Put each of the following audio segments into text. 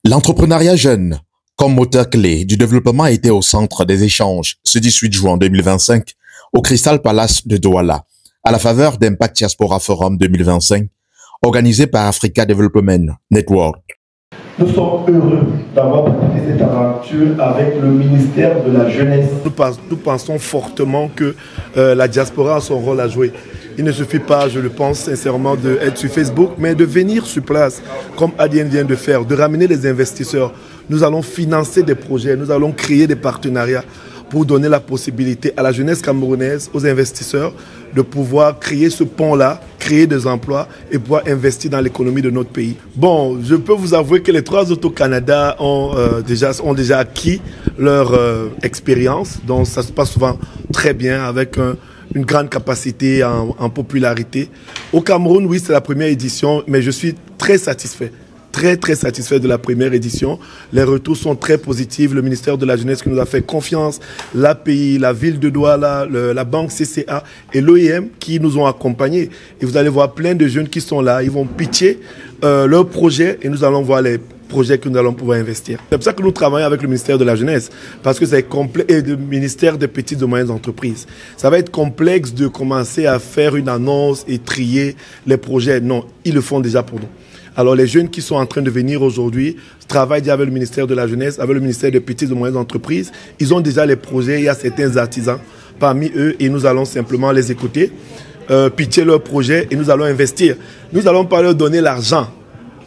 L'entrepreneuriat jeune, comme moteur clé du développement, a été au centre des échanges ce 18 juin 2025 au Crystal Palace de Douala, à la faveur d'Impact Diaspora Forum 2025, organisé par Africa Development Network. Nous sommes heureux d'avoir pratiqué cette aventure avec le ministère de la Jeunesse. Nous pensons fortement que la diaspora a son rôle à jouer. Il ne suffit pas, je le pense sincèrement, d'être sur Facebook, mais de venir sur place, comme Adien vient de faire, de ramener les investisseurs. Nous allons financer des projets, nous allons créer des partenariats pour donner la possibilité à la jeunesse camerounaise, aux investisseurs, de pouvoir créer ce pont-là, créer des emplois et pouvoir investir dans l'économie de notre pays. Bon, je peux vous avouer que les trois Auto-Canada ont déjà acquis leur expérience, donc ça se passe souvent très bien avec une grande capacité en popularité. Au Cameroun, oui, c'est la première édition, mais je suis très satisfait. Très satisfait de la première édition. Les retours sont très positifs. Le ministère de la Jeunesse qui nous a fait confiance, l'API, la ville de Douala, la banque CCA et l'OIM qui nous ont accompagnés. Et vous allez voir plein de jeunes qui sont là. Ils vont pitcher leurs projets et nous allons voir les projets que nous allons pouvoir investir. C'est pour ça que nous travaillons avec le ministère de la Jeunesse, parce que c'est complexe, et le ministère des petites et moyennes entreprises. Ça va être complexe de commencer à faire une annonce et trier les projets. Non, ils le font déjà pour nous. Alors les jeunes qui sont en train de venir aujourd'hui travaillent déjà avec le ministère de la Jeunesse, avec le ministère des petites et moyennes entreprises. Ils ont déjà les projets, il y a certains artisans parmi eux et nous allons simplement les écouter, pitcher leurs projets et nous allons investir. Nous n'allons pas leur donner l'argent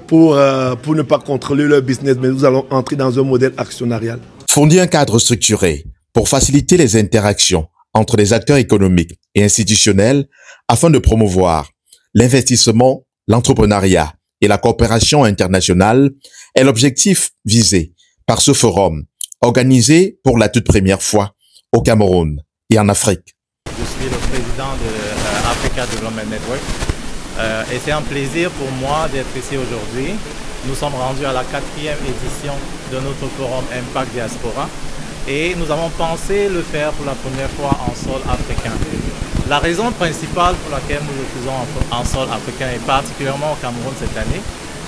pour ne pas contrôler leur business, mais nous allons entrer dans un modèle actionnarial. Fournir un cadre structuré pour faciliter les interactions entre les acteurs économiques et institutionnels afin de promouvoir l'investissement, l'entrepreneuriat et la coopération internationale est l'objectif visé par ce forum, organisé pour la toute première fois au Cameroun et en Afrique. Je suis le président de Africa Development Network et c'est un plaisir pour moi d'être ici aujourd'hui. Nous sommes rendus à la 4e édition de notre forum Impact Diaspora et nous avons pensé le faire pour la première fois en sol africain. La raison principale pour laquelle nous le faisons en sol africain et particulièrement au Cameroun cette année,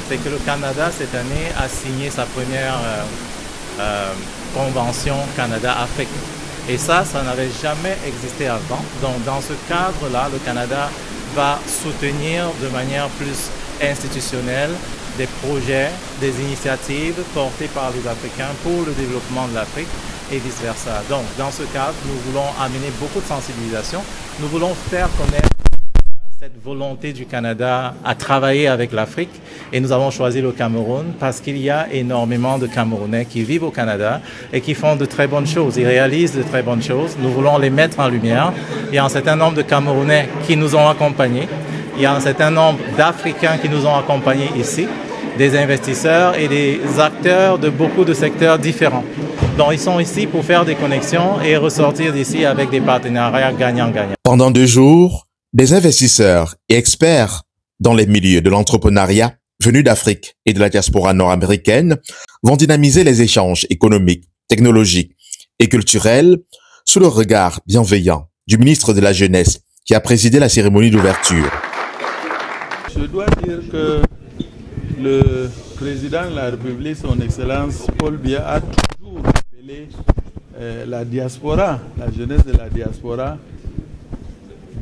c'est que le Canada cette année a signé sa première convention Canada-Afrique. Et ça n'avait jamais existé avant. Donc dans ce cadre-là, le Canada va soutenir de manière plus institutionnelle des projets, des initiatives portées par les Africains pour le développement de l'Afrique et vice-versa. Donc, dans ce cadre, nous voulons amener beaucoup de sensibilisation. Nous voulons faire connaître cette volonté du Canada à travailler avec l'Afrique et nous avons choisi le Cameroun parce qu'il y a énormément de Camerounais qui vivent au Canada et qui font de très bonnes choses. Ils réalisent de très bonnes choses. Nous voulons les mettre en lumière. Il y a un certain nombre de Camerounais qui nous ont accompagnés. Il y a un certain nombre d'Africains qui nous ont accompagnés ici, des investisseurs et des acteurs de beaucoup de secteurs différents. Donc ils sont ici pour faire des connexions et ressortir d'ici avec des partenariats gagnant-gagnant. Pendant 2 jours, des investisseurs et experts dans les milieux de l'entrepreneuriat venus d'Afrique et de la diaspora nord-américaine vont dynamiser les échanges économiques, technologiques et culturels sous le regard bienveillant du ministre de la Jeunesse qui a présidé la cérémonie d'ouverture. Je dois dire que le président de la République, son Excellence Paul Biya, a toujours appelé la diaspora, la jeunesse de la diaspora,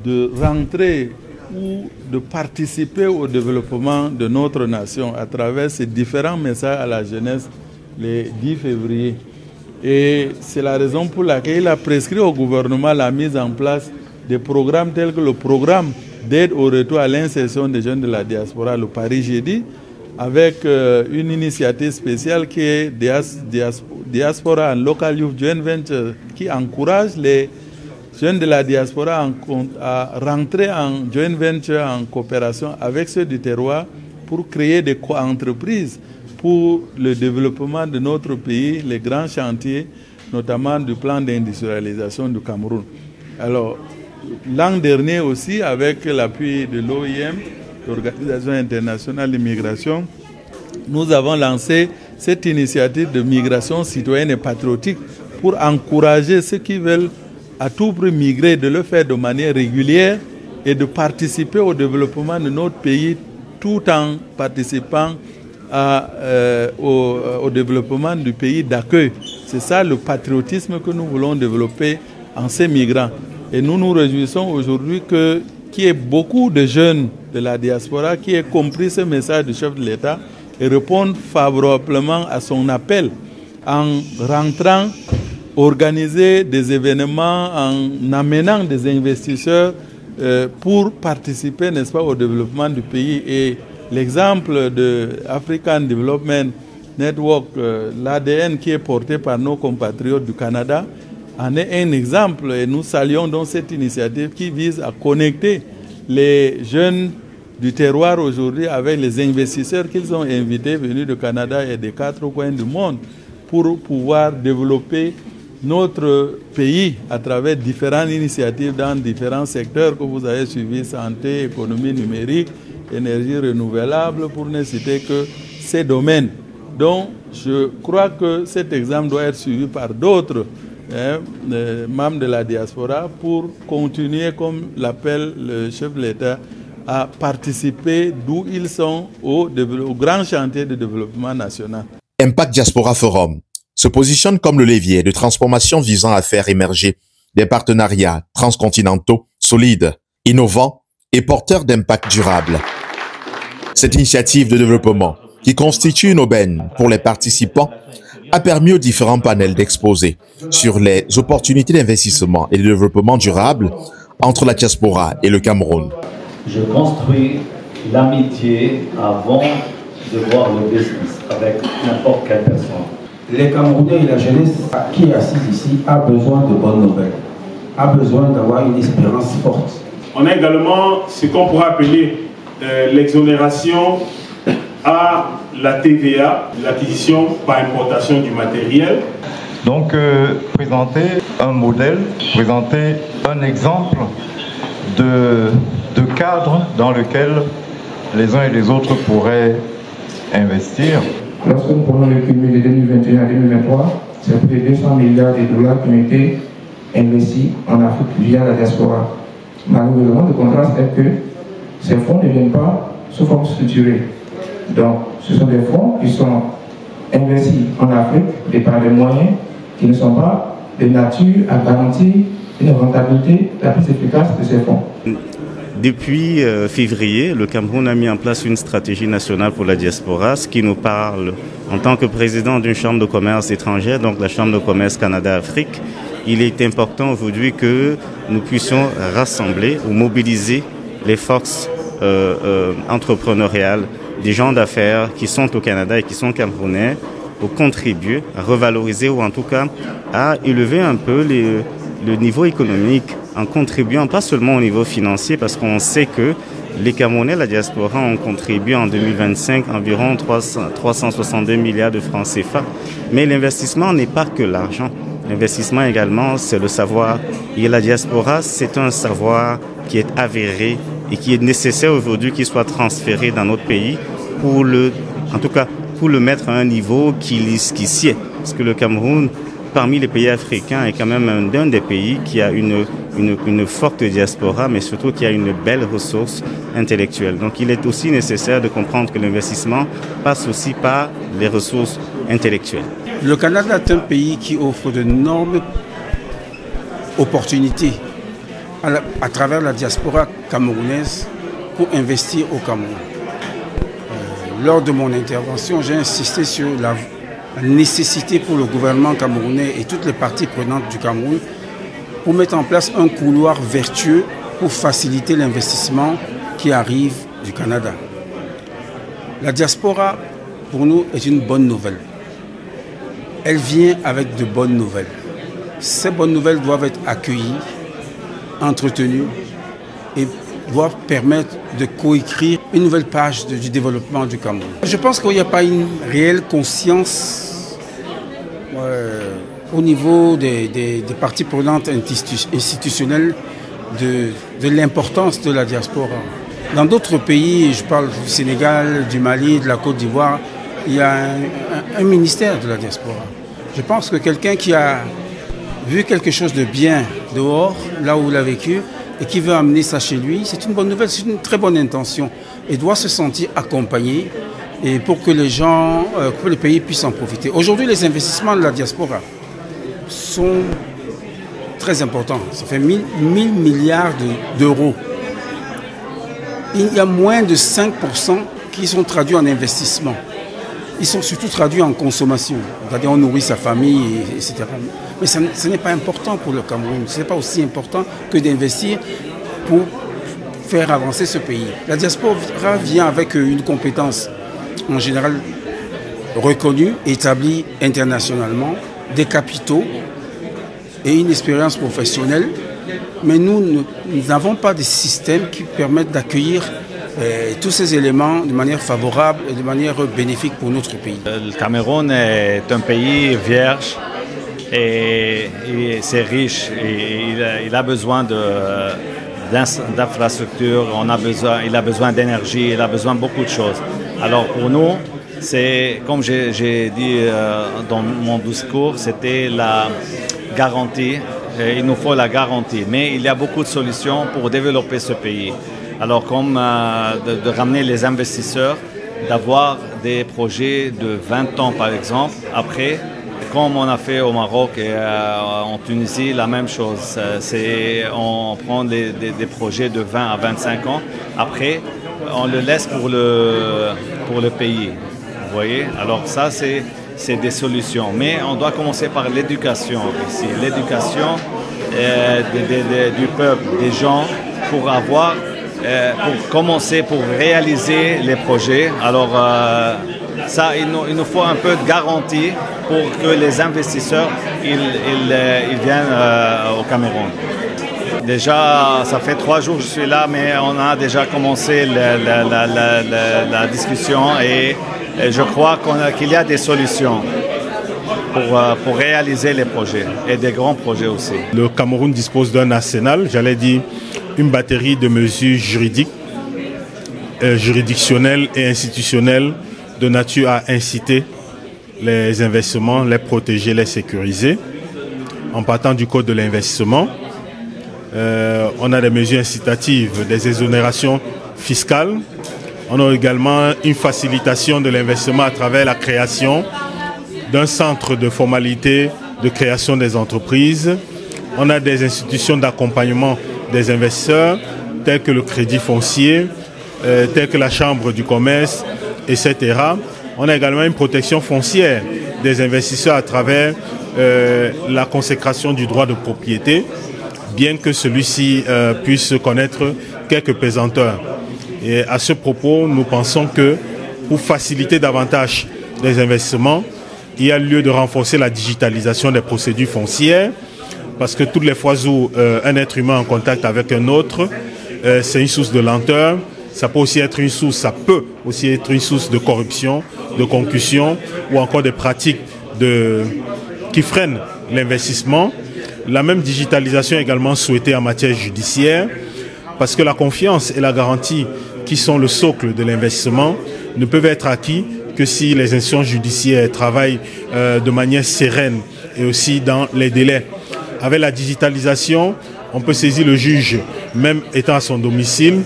de rentrer ou de participer au développement de notre nation à travers ces différents messages à la jeunesse le 10 février. Et c'est la raison pour laquelle il a prescrit au gouvernement la mise en place de programmes tels que le programme d'aide au retour à l'insertion des jeunes de la diaspora, le Paris Jeudi, avec une initiative spéciale qui est Diaspora and Local Youth Joint Venture, qui encourage les jeunes de la diaspora à rentrer en joint venture, en coopération avec ceux du terroir pour créer des co-entreprises pour le développement de notre pays, les grands chantiers, notamment du plan d'industrialisation du Cameroun. Alors, l'an dernier aussi, avec l'appui de l'OIM, l'Organisation internationale de migration, nous avons lancé cette initiative de migration citoyenne et patriotique pour encourager ceux qui veulent à tout prix migrer, de le faire de manière régulière et de participer au développement de notre pays tout en participant au développement du pays d'accueil. C'est ça le patriotisme que nous voulons développer en ces migrants. Et nous nous réjouissons aujourd'hui qu'il y ait beaucoup de jeunes de la diaspora qui aient compris ce message du chef de l'État et répondent favorablement à son appel en rentrant, organiser des événements, en amenant des investisseurs pour participer, n'est-ce pas, au développement du pays. Et l'exemple de African Development Network, l'ADN qui est porté par nos compatriotes du Canada, en est un exemple. Et nous saluons donc cette initiative qui vise à connecter les jeunes du terroir aujourd'hui avec les investisseurs qu'ils ont invités venus du Canada et des 4 coins du monde pour pouvoir développer notre pays à travers différentes initiatives dans différents secteurs que vous avez suivis, santé, économie numérique, énergie renouvelable, pour ne citer que ces domaines. Donc, je crois que cet exemple doit être suivi par d'autres membres de la diaspora pour continuer, comme l'appelle le chef de l'État, à participer d'où ils sont au grand chantier de développement national. Impact Diaspora Forum se positionne comme le levier de transformation visant à faire émerger des partenariats transcontinentaux solides, innovants et porteurs d'impact durable. Cette initiative de développement, qui constitue une aubaine pour les participants, a permis aux différents panels d'exposer sur les opportunités d'investissement et de développement durable entre la diaspora et le Cameroun. Je construis l'amitié avant de voir le business avec n'importe quelle personne. Les Camerounais et la jeunesse qui est assise ici a besoin de bonnes nouvelles, a besoin d'avoir une espérance forte. On a également ce qu'on pourrait appeler l'exonération à la TVA, l'acquisition par importation du matériel. Donc présenter un modèle, présenter un exemple de cadre dans lequel les uns et les autres pourraient investir. Lorsque nous prenons le cumul de 2021 à 2023, c'est plus de 200 milliards de dollars qui ont été investis en Afrique via la diaspora. Malheureusement, le contraste est que ces fonds ne viennent pas sous forme structurée. Donc, ce sont des fonds qui sont investis en Afrique et par des moyens qui ne sont pas de nature à garantir une rentabilité la plus efficace de ces fonds. Depuis février, le Cameroun a mis en place une stratégie nationale pour la diaspora, ce qui nous parle en tant que président d'une chambre de commerce étrangère, donc la chambre de commerce Canada-Afrique. Il est important aujourd'hui que nous puissions rassembler ou mobiliser les forces entrepreneuriales des gens d'affaires qui sont au Canada et qui sont camerounais pour contribuer à revaloriser ou en tout cas à élever un peu le niveau économique en contribuant pas seulement au niveau financier parce qu'on sait que les Camerounais, la diaspora, ont contribué en 2025 environ 362 milliards de francs CFA. Mais l'investissement n'est pas que l'argent. L'investissement également, c'est le savoir. Et la diaspora, c'est un savoir qui est avéré et qui est nécessaire aujourd'hui qu'il soit transféré dans notre pays pour pour le mettre à un niveau qui sied. Parce que le Cameroun, parmi les pays africains, est quand même un des pays qui a une forte diaspora, mais surtout qui a une belle ressource intellectuelle. Donc il est aussi nécessaire de comprendre que l'investissement passe aussi par les ressources intellectuelles. Le Canada est un pays qui offre d'énormes opportunités à travers la diaspora camerounaise pour investir au Cameroun. Lors de mon intervention, j'ai insisté sur la nécessité pour le gouvernement camerounais et toutes les parties prenantes du Cameroun pour mettre en place un couloir vertueux pour faciliter l'investissement qui arrive du Canada. La diaspora, pour nous, est une bonne nouvelle. Elle vient avec de bonnes nouvelles. Ces bonnes nouvelles doivent être accueillies, entretenues et doivent permettre de coécrire une nouvelle page du développement du Cameroun. Je pense qu'il n'y a pas une réelle conscience au niveau des parties prenantes institutionnelles de l'importance de la diaspora. Dans d'autres pays, je parle du Sénégal, du Mali, de la Côte d'Ivoire, il y a un ministère de la diaspora. Je pense que quelqu'un qui a vu quelque chose de bien dehors, là où il a vécu, et qui veut amener ça chez lui, c'est une bonne nouvelle, c'est une très bonne intention. Et doit se sentir accompagné et pour que les gens, que le pays puisse en profiter. Aujourd'hui, les investissements de la diaspora sont très importants. Ça fait 1000 milliards d'euros. Il y a moins de 5% qui sont traduits en investissement. Ils sont surtout traduits en consommation. C'est-à-dire on nourrit sa famille, etc. Mais ce n'est pas important pour le Cameroun. Ce n'est pas aussi important que d'investir pour faire avancer ce pays. La diaspora vient avec une compétence en général reconnue, établie internationalement, des capitaux et une expérience professionnelle. Mais nous n'avons pas de système qui permettent d'accueillir tous ces éléments de manière favorable et de manière bénéfique pour notre pays. Le Cameroun est un pays vierge et c'est riche. Et il a besoin d'infrastructures, il a besoin d'énergie, il a besoin de beaucoup de choses. Alors pour nous, c'est comme j'ai dit dans mon discours, c'était la garantie. Il nous faut la garantie, mais il y a beaucoup de solutions pour développer ce pays. Alors comme de ramener les investisseurs, d'avoir des projets de 20 ans par exemple, après, comme on a fait au Maroc et en Tunisie, la même chose. On prend des projets de 20 à 25 ans, après on le laisse pour le pays. Vous voyez? Alors ça c'est des solutions, mais on doit commencer par l'éducation ici, l'éducation du peuple, des gens, pour commencer, pour réaliser les projets. Alors ça, il nous faut un peu de garantie pour que les investisseurs ils viennent au Cameroun. Déjà, ça fait 3 jours que je suis là, mais on a déjà commencé la discussion et je crois qu'il y a des solutions pour réaliser les projets et des grands projets aussi. Le Cameroun dispose d'un arsenal, j'allais dire une batterie de mesures juridiques, juridictionnelles et institutionnelles de nature à inciter les investissements, les protéger, les sécuriser. En partant du code de l'investissement, on a des mesures incitatives, des exonérations fiscales. On a également une facilitation de l'investissement à travers la création d'un centre de formalité de création des entreprises. On a des institutions d'accompagnement des investisseurs, telles que le crédit foncier, telles que la chambre du commerce, etc. On a également une protection foncière des investisseurs à travers la consécration du droit de propriété, bien que celui-ci puisse connaître quelques pesanteurs. Et à ce propos, nous pensons que pour faciliter davantage les investissements, il y a lieu de renforcer la digitalisation des procédures foncières, parce que toutes les fois où un être humain est en contact avec un autre, c'est une source de lenteur. Ça peut aussi être une source de corruption, de concussion, ou encore des pratiques qui freinent l'investissement. La même digitalisation est également souhaitée en matière judiciaire, parce que la confiance et la garantie qui sont le socle de l'investissement ne peuvent être acquis que si les institutions judiciaires travaillent de manière sereine et aussi dans les délais. Avec la digitalisation, on peut saisir le juge même étant à son domicile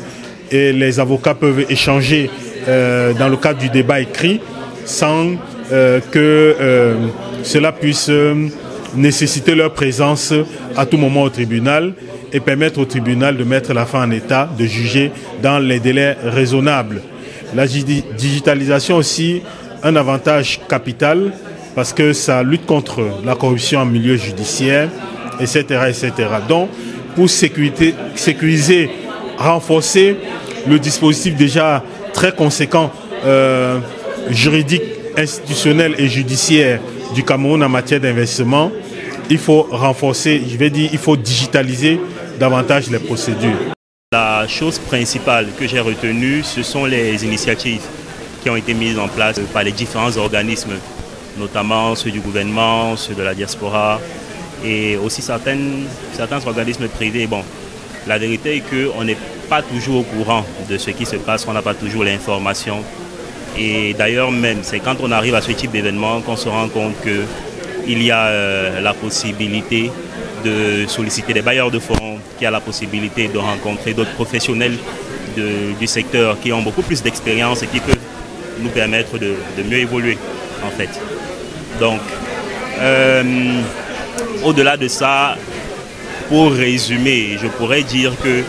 et les avocats peuvent échanger dans le cadre du débat écrit sans que cela puisse nécessiter leur présence à tout moment au tribunal et permettre au tribunal de mettre la fin en état, de juger dans les délais raisonnables. La digitalisation aussi, un avantage capital parce que ça lutte contre la corruption en milieu judiciaire, etc. etc. Donc, pour sécuriser, renforcer le dispositif déjà très conséquent juridique, institutionnel et judiciaire du Cameroun en matière d'investissement, il faut renforcer, il faut digitaliser davantage les procédures. La chose principale que j'ai retenue, ce sont les initiatives qui ont été mises en place par les différents organismes, notamment ceux du gouvernement, ceux de la diaspora et aussi certains organismes privés. Bon, la vérité est qu'on n'est pas toujours au courant de ce qui se passe, on n'a pas toujours l'information. Et d'ailleurs même, c'est quand on arrive à ce type d'événement qu'on se rend compte qu'il y a la possibilité de solliciter des bailleurs de fonds, qu'il y a la possibilité de rencontrer d'autres professionnels du secteur qui ont beaucoup plus d'expérience et qui peuvent nous permettre de mieux évoluer en fait. Donc, au-delà de ça, pour résumer, je pourrais dire que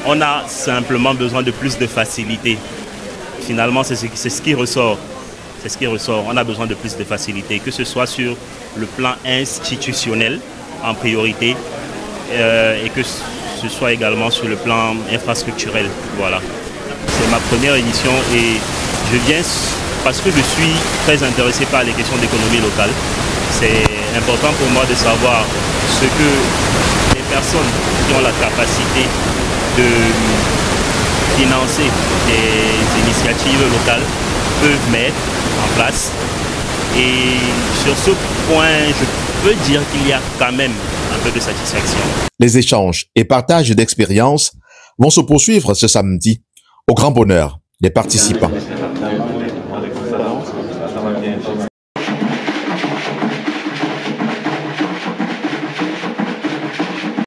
on a simplement besoin de plus de facilité. Finalement, c'est ce qui ressort. C'est ce qui ressort. On a besoin de plus de facilité, que ce soit sur le plan institutionnel en priorité et que ce soit également sur le plan infrastructurel. Voilà. C'est ma première émission et je viens parce que je suis très intéressé par les questions d'économie locale. C'est important pour moi de savoir ce que les personnes qui ont la capacité de financer des initiatives locales peuvent mettre en place. Et sur ce point, je peux dire qu'il y a quand même un peu de satisfaction. Les échanges et partages d'expériences vont se poursuivre ce samedi, au grand bonheur des participants.